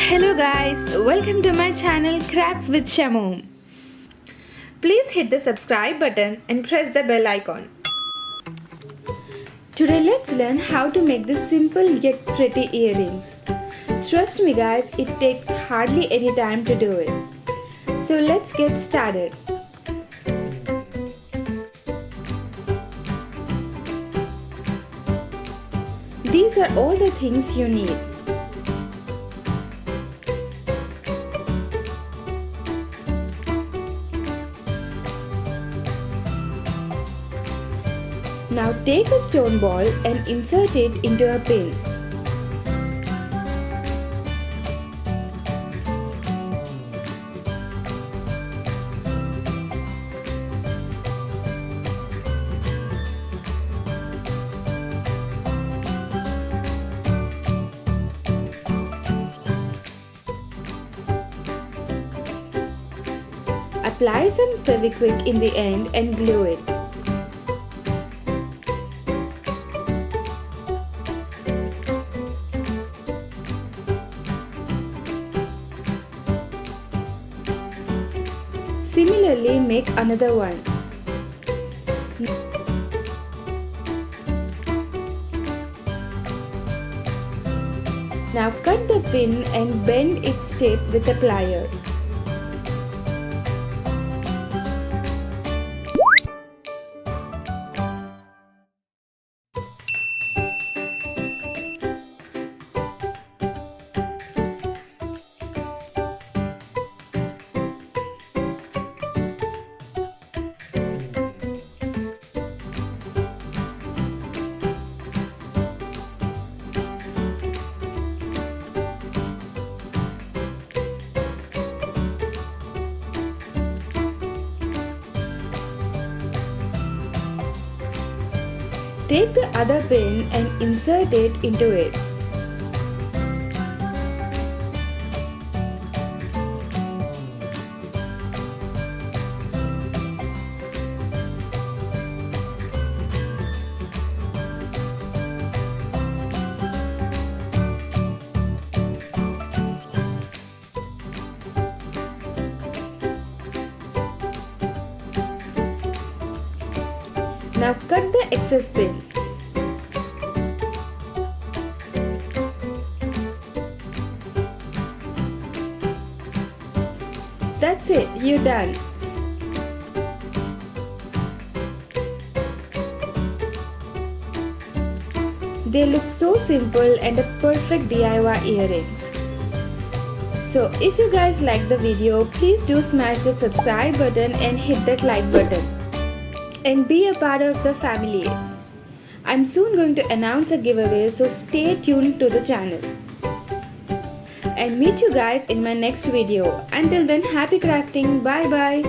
Hello guys, welcome to my channel Crafts with Shamu. Please hit the subscribe button and press the bell icon. Today let's learn how to make the simple yet pretty earrings. Trust me guys, it takes hardly any time to do it. So let's get started. These are all the things you need. Now take a stone ball and insert it into a pin. Apply some Fevikwik in the end and glue it. Similarly, make another one. Now cut the pin and bend its tip with a plier. Take the other pin and insert it into it. Now cut the excess pin. That's it, you're done. They look so simple and a perfect DIY earrings. So if you guys like the video, please do smash the subscribe button and hit that like button. And be a part of the family. I'm soon going to announce a giveaway, so stay tuned to the channel. And meet you guys in my next video. Until then, happy crafting. Bye bye.